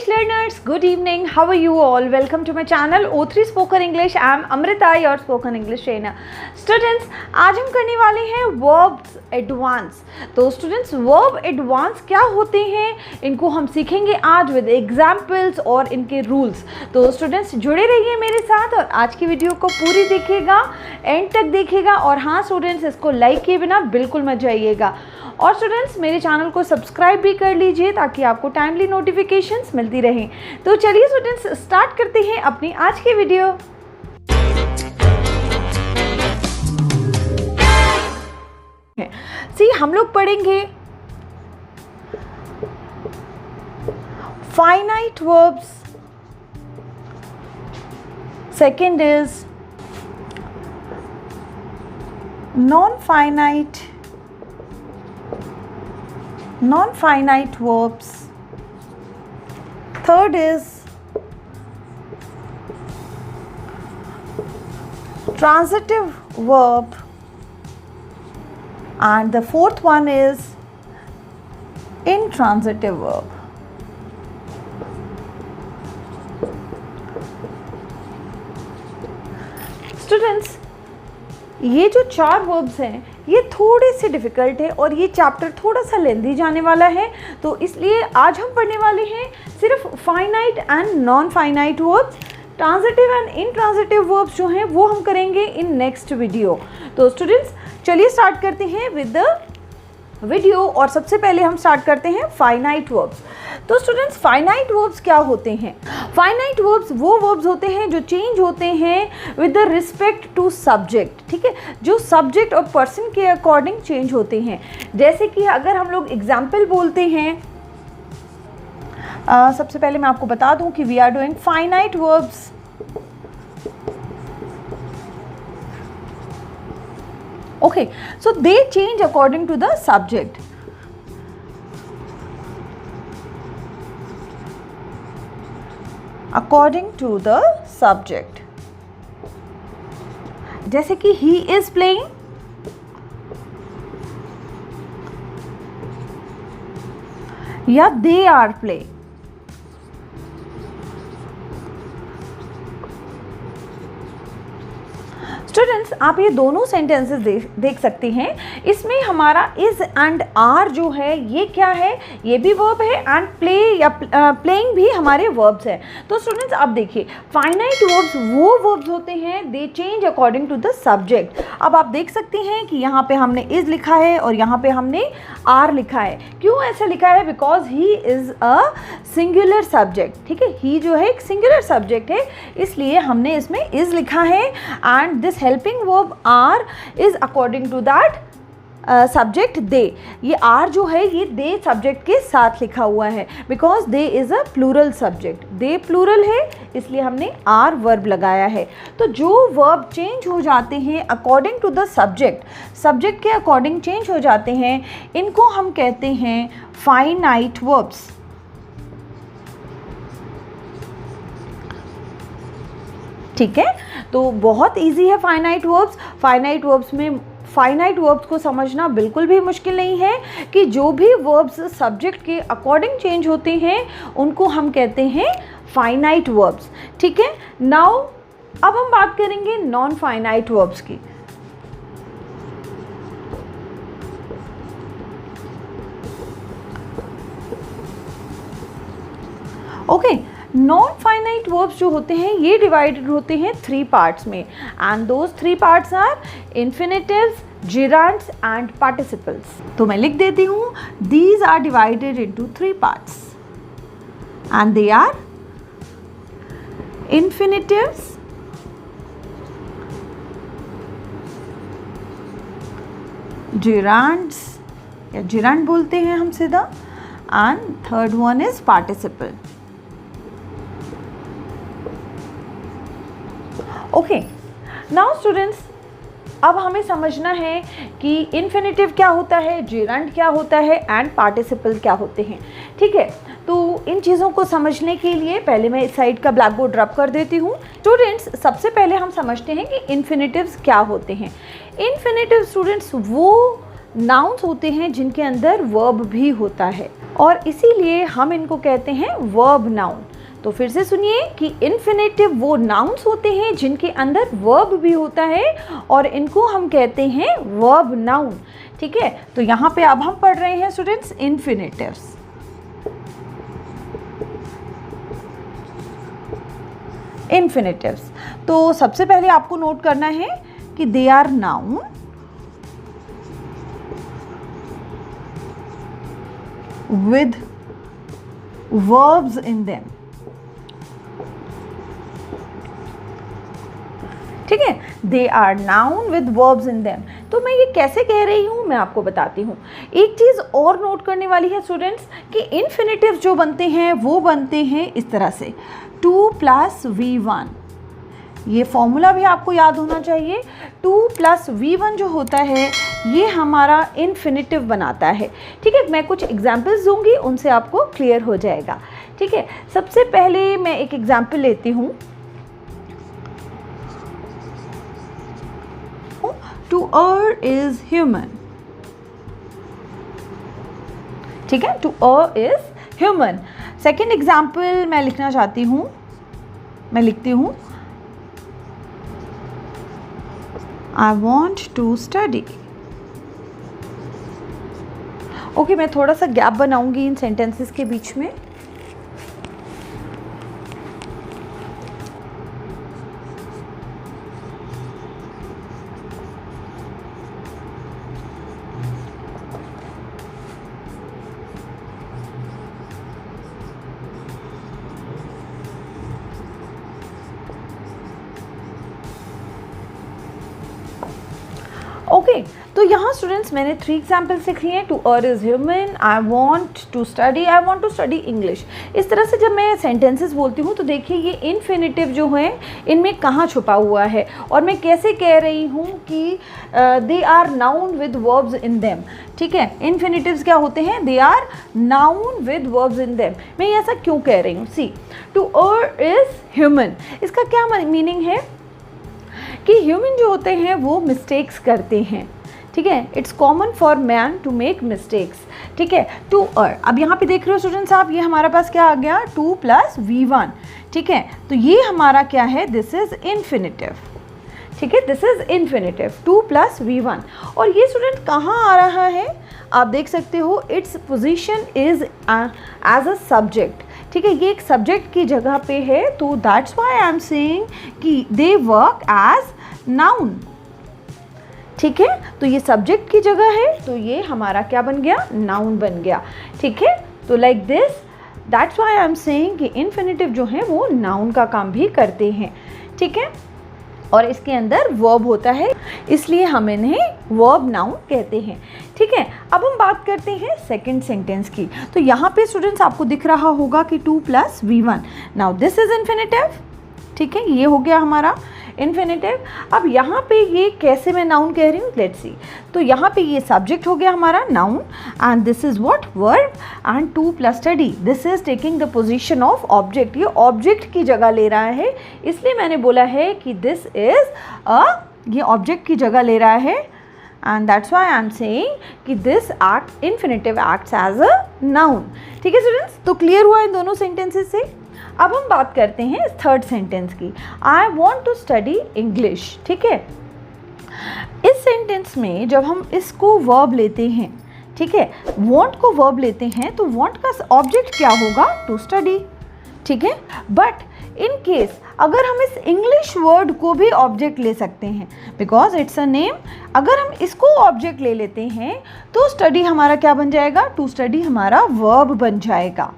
learners, good evening. How are you all? Welcome to my channel O3 Spoken English. I am Amrita, your spoken English trainer. Students, आज हम करने वाले हैं verbs advance. तो students, verb advance क्या होते हैं, इनको हम सीखेंगे आज with examples और इनके rules. तो students जुड़े रहिए मेरे साथ और आज की वीडियो को पूरी देखिएगा, एंड तक देखिएगा. और हाँ स्टूडेंट्स, इसको लाइक किए बिना बिल्कुल मत जाइएगा. और स्टूडेंट्स मेरे चैनल को सब्सक्राइब भी कर लीजिए ताकि आपको टाइमली नोटिफिकेशंस मिलती रहें. तो चलिए स्टूडेंट्स स्टार्ट करते हैं अपनी आज की वीडियो. हम लोग पढ़ेंगे finite verbs. Second is non-finite verbs. Third is transitive verb, and the fourth one is intransitive verb. Students, ये जो चार वर्ब्स हैं ये थोड़े से डिफ़िकल्ट है और ये चैप्टर थोड़ा सा लेंदी जाने वाला है. तो इसलिए आज हम पढ़ने वाले हैं सिर्फ finite and non finite verbs. Transitive and intransitive verbs जो हैं वो हम करेंगे इन नेक्स्ट वीडियो. तो स्टूडेंट्स चलिए स्टार्ट करते हैं विद द वीडियो. और सबसे पहले हम स्टार्ट करते हैं फाइनाइट वर्ब्स. तो स्टूडेंट्स फाइनाइट वर्ब्स क्या होते हैं? फाइनाइट वर्ब्स वो वर्ब्स होते हैं जो चेंज होते हैं with the respect to subject. ठीक है, जो सब्जेक्ट और पर्सन के अकॉर्डिंग चेंज होते हैं. जैसे कि अगर हम लोग एग्जाम्पल बोलते हैं, सबसे पहले मैं आपको बता दूं कि we are doing finite verbs. Okay, so they change according to the subject. According to the subject. जैसे कि he is playing, या they are playing. स्टूडेंट्स आप ये दोनों सेंटेंसेस देख सकते हैं. इसमें हमारा इज एंड आर जो है ये क्या है, ये भी वर्ब है, एंड प्ले या प्लेइंग भी हमारे वर्ब्स हैं. तो स्टूडेंट्स आप देखिए फाइनाइट वर्ब्स वो वर्ब्स होते हैं they change according to the subject. अब आप देख सकते हैं कि यहाँ पे हमने इज लिखा है और यहाँ पे हमने आर लिखा है. क्यों ऐसा लिखा है? Because he is a singular subject. ठीक है, ही जो है एक सिंगुलर सब्जेक्ट है, इसलिए हमने इसमें इज लिखा है. And this helping verb are is according to that subject they. ये are जो है ये they subject के साथ लिखा हुआ है because they is a plural subject. they plural है इसलिए हमने are verb लगाया है. तो जो verb change हो जाते हैं according to the subject के according change हो जाते हैं, इनको हम कहते हैं finite verbs. ठीक है, तो बहुत इजी है फाइनाइट वर्ब्स. फाइनाइट वर्ब्स में फाइनाइट वर्ब्स को समझना बिल्कुल भी मुश्किल नहीं है कि जो भी वर्ब्स सब्जेक्ट के अकॉर्डिंग चेंज होते हैं उनको हम कहते हैं फाइनाइट वर्ब्स. ठीक है, नाउ अब हम बात करेंगे नॉन फाइनाइट वर्ब्स की. ओके, नॉन फाइनाइट वर्ब्स जो होते हैं ये डिवाइडेड होते हैं 3 पार्ट्स में, and those 3 parts are infinitives, gerunds and participles. तो मैं लिख देती हूँ, these are divided into 3 parts and they are infinitives, gerunds या gerund बोलते हैं हम सीधा, and third one is participle. Okay, now students अब हमें समझना है कि इन्फिनेटिव क्या होता है, जेरंड क्या होता है एंड पार्टिसिपल क्या होते हैं. ठीक है, तो इन चीज़ों को समझने के लिए पहले मैं इस साइड का ब्लैक बोर्ड रब कर देती हूँ. स्टूडेंट्स सबसे पहले हम समझते हैं कि इन्फिनेटिव्स क्या होते हैं. इन्फिनेटिव स्टूडेंट्स वो नाउन्स होते हैं जिनके अंदर वर्ब भी होता है और इसीलिए हम इनको कहते हैं वर्ब नाउन। तो फिर से सुनिए कि इन्फिनेटिव वो नाउन्स होते हैं जिनके अंदर वर्ब भी होता है और इनको हम कहते हैं वर्ब नाउन। ठीक है, तो यहाँ पे अब हम पढ़ रहे हैं स्टूडेंट्स इन्फिनेटिव्स। इन्फिनेटिव्स, तो सबसे पहले आपको नोट करना है कि they are noun with verbs in them। ठीक है, they are noun with verbs in them. तो मैं ये कैसे कह रही हूँ मैं आपको बताती हूँ। एक चीज़ और नोट करने वाली है स्टूडेंट्स कि इन्फिनेटिव जो बनते हैं वो बनते हैं इस तरह से 2 + V1। ये फॉर्मूला भी आपको याद होना चाहिए। 2 + V1 जो होता है ये हमारा इन्फिनेटिव बनाता है। ठीक है, मैं कुछ एग्जाम्पल्स दूंगी, उनसे आपको क्लियर हो जाएगा। ठीक है, सबसे पहले मैं एक एग्जाम्पल लेती हूँ। To err is human। ठीक है, to err is human। Second example मैं लिखना चाहती हूँ, मैं लिखती हूँ I want to study। Okay, मैं थोड़ा सा गैप बनाऊंगी इन सेंटेंसेस के बीच में। ओके, तो यहाँ स्टूडेंट्स मैंने 3 एग्जाम्पल्स लिख लिए हैं। To err is human, I want to study English. इस तरह से जब मैं सेंटेंसेस बोलती हूँ तो देखिए ये इन्फिनेटिव जो है इनमें कहाँ छुपा हुआ है और मैं कैसे कह रही हूँ कि they are noun with verbs in them. ठीक है, इन्फिनेटिव्स क्या होते हैं? They are noun with verbs in them. मैं ऐसा क्यों कह रही हूँ? See, to err is human, इसका क्या मीनिंग है कि ह्यूमन जो होते हैं वो मिस्टेक्स करते हैं। ठीक है, it's common for man to make mistakes. ठीक है, टू अर्र, अब यहाँ पे देख रहे हो स्टूडेंट्स आप, ये हमारे पास क्या आ गया? 2 + V1। ठीक है, तो ये हमारा क्या है? This is infinitive. ठीक है, दिस इज इन्फिनेटिव 2 + V1। और ये स्टूडेंट कहाँ आ रहा है? आप देख सकते हो its position is as a subject. ठीक है, ये एक सब्जेक्ट की जगह पे है, तो that's why I am saying कि दे वर्क एज नाउन। ठीक है, तो ये सब्जेक्ट की जगह है, तो ये हमारा क्या बन गया? नाउन बन गया। ठीक है, तो like this, that's why I am saying कि इन्फिनेटिव जो है वो नाउन का काम भी करते हैं। ठीक है, और इसके अंदर वर्ब होता है, इसलिए हम इन्हें वर्ब नाउन कहते हैं। ठीक है, अब हम बात करते हैं सेकंड सेंटेंस की। तो यहाँ पे स्टूडेंट्स आपको दिख रहा होगा कि 2 + V1। Now this is infinitive. ठीक है, ये हो गया हमारा इन्फिनेटिव। अब यहाँ पे ये कैसे मैं नाउन कह रही हूँ, लेट्स सी। तो यहाँ पे ये सब्जेक्ट हो गया हमारा noun and this is what? Verb. And 2 + study, this is taking the position of object. ये ऑब्जेक्ट की जगह ले रहा है, इसलिए मैंने बोला है कि दिस इज ये ऑब्जेक्ट की जगह ले रहा है and that's why I am saying कि this act infinitive acts as a noun. ठीक है स्टूडेंट्स, तो क्लियर हुआ इन दोनों सेंटेंसेस से। अब हम बात करते हैं थर्ड सेंटेंस की, I want to study English. ठीक है, इस सेंटेंस में जब हम इसको वर्ब लेते हैं, ठीक है, वॉन्ट को वर्ब लेते हैं, तो वॉन्ट का ऑब्जेक्ट क्या होगा? To study. ठीक है, बट इन केस अगर हम इस इंग्लिश वर्ड को भी ऑब्जेक्ट ले सकते हैं, बिकॉज इट्स अ नेम, अगर हम इसको ऑब्जेक्ट ले लेते हैं तो स्टडी हमारा क्या बन जाएगा? टू स्टडी हमारा वर्ब बन जाएगा।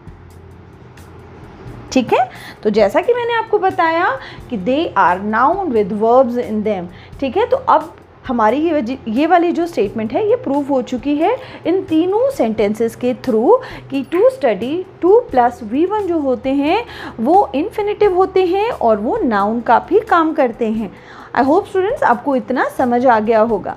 ठीक है, तो जैसा कि मैंने आपको बताया कि they are noun with verbs in them. ठीक है, तो अब हमारी ये वाली जो स्टेटमेंट है ये प्रूव हो चुकी है इन तीनों सेंटेंसेस के थ्रू कि टू स्टडी 2 + V1 जो होते हैं वो इन्फिनेटिव होते हैं और वो नाउन का भी काम करते हैं। आई होप स्टूडेंट्स आपको इतना समझ आ गया होगा।